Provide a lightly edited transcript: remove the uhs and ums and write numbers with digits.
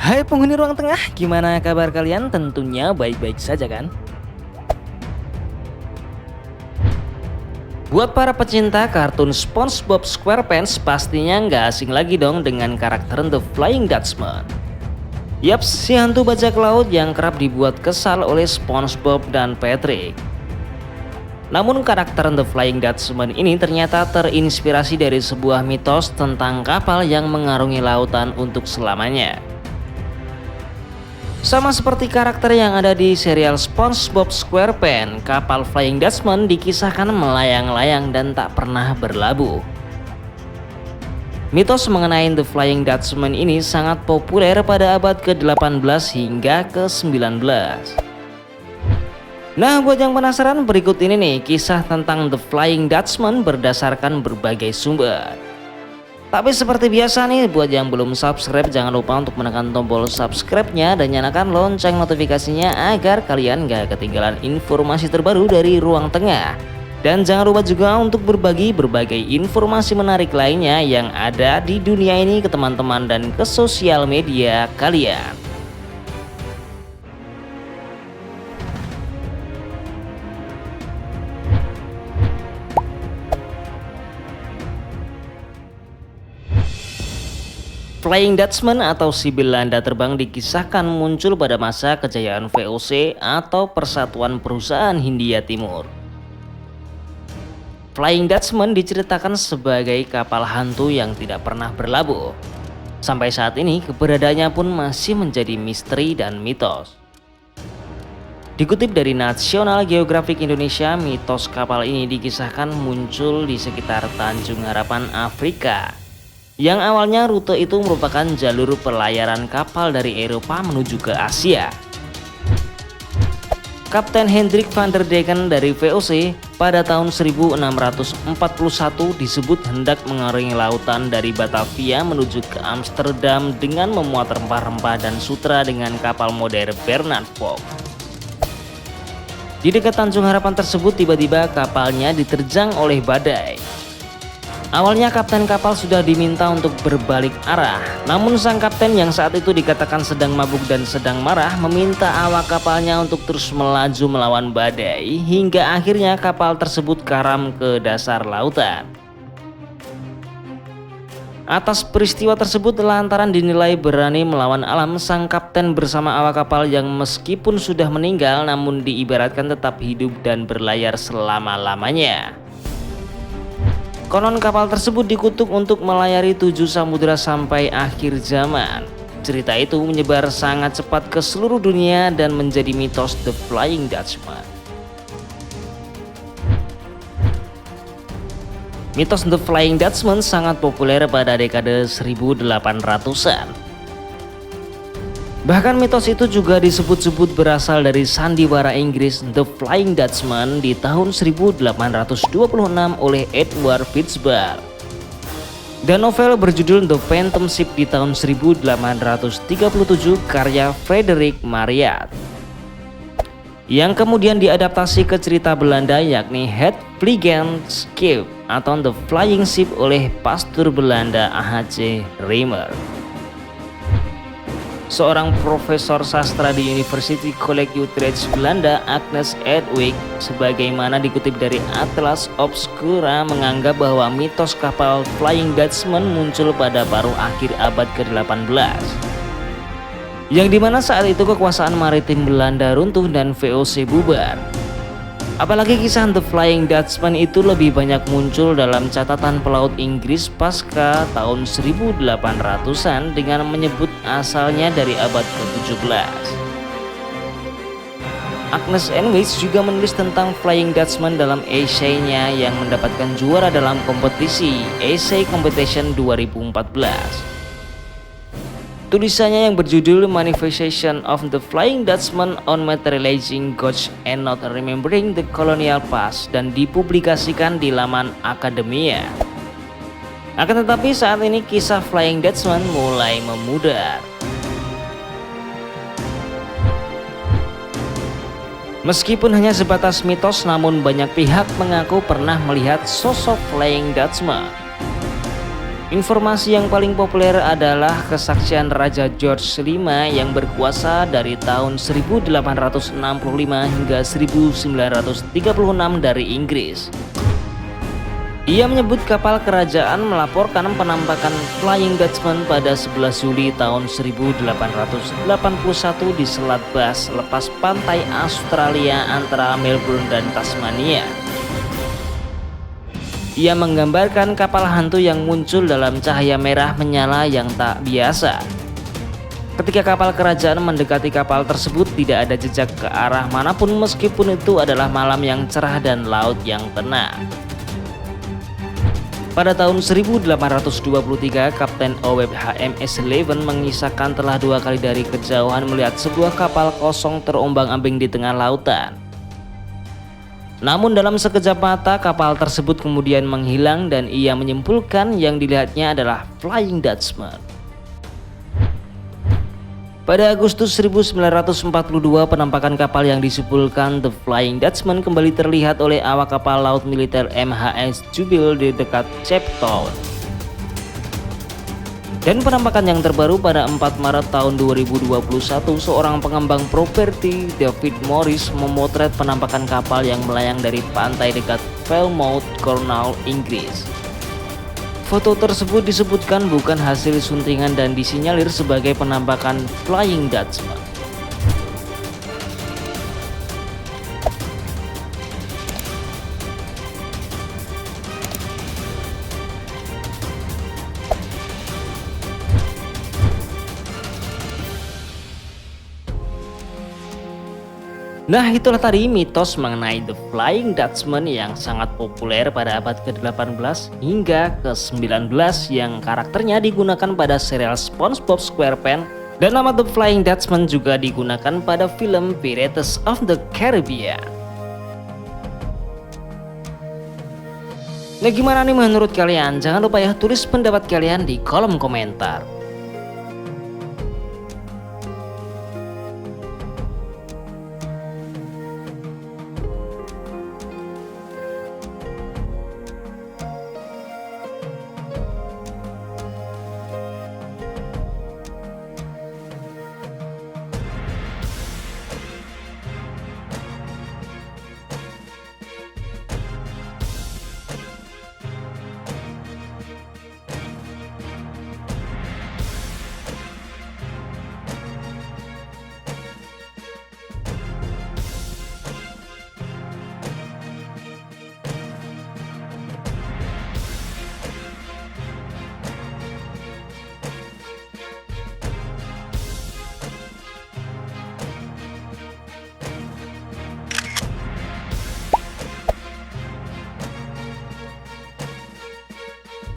Hai penghuni ruang tengah, gimana kabar kalian? Tentunya baik-baik saja kan? Buat para pecinta kartun SpongeBob SquarePants pastinya nggak asing lagi dong dengan karakter The Flying Dutchman. Yaps, si hantu bajak laut yang kerap dibuat kesal oleh SpongeBob dan Patrick. Namun karakter The Flying Dutchman ini ternyata terinspirasi dari sebuah mitos tentang kapal yang mengarungi lautan untuk selamanya. Sama seperti karakter yang ada di serial SpongeBob SquarePants, kapal Flying Dutchman dikisahkan melayang-layang dan tak pernah berlabuh. Mitos mengenai The Flying Dutchman ini sangat populer pada abad ke-18 hingga ke-19. Nah, buat yang penasaran, berikut ini nih kisah tentang The Flying Dutchman berdasarkan berbagai sumber. Tapi seperti biasa nih, buat yang belum subscribe jangan lupa untuk menekan tombol subscribe-nya dan nyalakan lonceng notifikasinya agar kalian gak ketinggalan informasi terbaru dari Ruang Tengah. Dan jangan lupa juga untuk berbagi berbagai informasi menarik lainnya yang ada di dunia ini ke teman-teman dan ke sosial media kalian. Flying Dutchman atau si Belanda terbang dikisahkan muncul pada masa kejayaan VOC atau Persatuan Perusahaan Hindia Timur. Flying Dutchman diceritakan sebagai kapal hantu yang tidak pernah berlabuh. Sampai saat ini keberadaannya pun masih menjadi misteri dan mitos. Dikutip dari National Geographic Indonesia, mitos kapal ini dikisahkan muncul di sekitar Tanjung Harapan, Afrika. Yang awalnya rute itu merupakan jalur pelayaran kapal dari Eropa menuju ke Asia. Kapten Hendrik van der Decken dari VOC pada tahun 1641 disebut hendak mengarungi lautan dari Batavia menuju ke Amsterdam dengan memuat rempah-rempah dan sutra dengan kapal modern Bernard Fox. Di dekat Tanjung Harapan tersebut tiba-tiba kapalnya diterjang oleh badai. Awalnya kapten kapal sudah diminta untuk berbalik arah, namun sang kapten yang saat itu dikatakan sedang mabuk dan sedang marah meminta awak kapalnya untuk terus melaju melawan badai hingga akhirnya kapal tersebut karam ke dasar lautan. Atas peristiwa tersebut lantaran dinilai berani melawan alam, sang kapten bersama awak kapal yang meskipun sudah meninggal namun diibaratkan tetap hidup dan berlayar selama-lamanya. Konon kapal tersebut dikutuk untuk melayari 7 samudera sampai akhir zaman. Cerita itu menyebar sangat cepat ke seluruh dunia dan menjadi mitos The Flying Dutchman. Mitos The Flying Dutchman sangat populer pada dekade 1800-an. Bahkan mitos itu juga disebut-sebut berasal dari sandiwara Inggris The Flying Dutchman di tahun 1826 oleh Edward Fitzgerald. Dan novel berjudul The Phantom Ship di tahun 1837 karya Frederick Marryat. Yang kemudian diadaptasi ke cerita Belanda yakni Het Vliegende atau The Flying Ship oleh pastor Belanda A.H.C. Riemer. Seorang profesor sastra di University College Utrecht Belanda, Agnes Edwig, sebagaimana dikutip dari Atlas Obscura, menganggap bahwa mitos kapal Flying Dutchman muncul pada paruh akhir abad ke-18. Yang dimana saat itu kekuasaan maritim Belanda runtuh dan VOC bubar. Apalagi kisah The Flying Dutchman itu lebih banyak muncul dalam catatan pelaut Inggris pasca tahun 1800-an dengan menyebut asalnya dari abad ke-17. Agnes Enwich juga menulis tentang Flying Dutchman dalam esainya yang mendapatkan juara dalam kompetisi Essay Competition 2014. Tulisannya yang berjudul Manifestation of the Flying Dutchman on Materializing Ghosts and Not Remembering the Colonial Past dan dipublikasikan di laman Akademia. Akan tetapi saat ini kisah Flying Dutchman mulai memudar. Meskipun hanya sebatas mitos, namun banyak pihak mengaku pernah melihat sosok Flying Dutchman. Informasi yang paling populer adalah kesaksian Raja George V yang berkuasa dari tahun 1865 hingga 1936 dari Inggris. Ia menyebut kapal kerajaan melaporkan penampakan Flying Dutchman pada 11 Juli tahun 1881 di Selat Bass lepas pantai Australia antara Melbourne dan Tasmania. Ia menggambarkan kapal hantu yang muncul dalam cahaya merah menyala yang tak biasa. Ketika kapal kerajaan mendekati kapal tersebut, tidak ada jejak ke arah manapun meskipun itu adalah malam yang cerah dan laut yang tenang. Pada tahun 1823, Kapten Owen HMS Eleven mengisahkan telah 2 kali dari kejauhan melihat sebuah kapal kosong terombang-ambing di tengah lautan. Namun dalam sekejap mata kapal tersebut kemudian menghilang dan ia menyimpulkan yang dilihatnya adalah Flying Dutchman. Pada Agustus 1942, penampakan kapal yang disimpulkan The Flying Dutchman kembali terlihat oleh awak kapal laut militer MHS Jubilee di dekat Cape Town. Dan penampakan yang terbaru pada 4 Maret tahun 2021, seorang pengembang properti David Morris memotret penampakan kapal yang melayang dari pantai dekat Falmouth, Cornwall, Inggris. Foto tersebut disebutkan bukan hasil suntingan dan disinyalir sebagai penampakan Flying Dutchman. Nah, itulah tadi mitos mengenai The Flying Dutchman yang sangat populer pada abad ke-18 hingga ke-19 yang karakternya digunakan pada serial SpongeBob SquarePants, dan nama The Flying Dutchman juga digunakan pada film Pirates of the Caribbean. Nah, gimana nih menurut kalian? Jangan lupa ya tulis pendapat kalian di kolom komentar.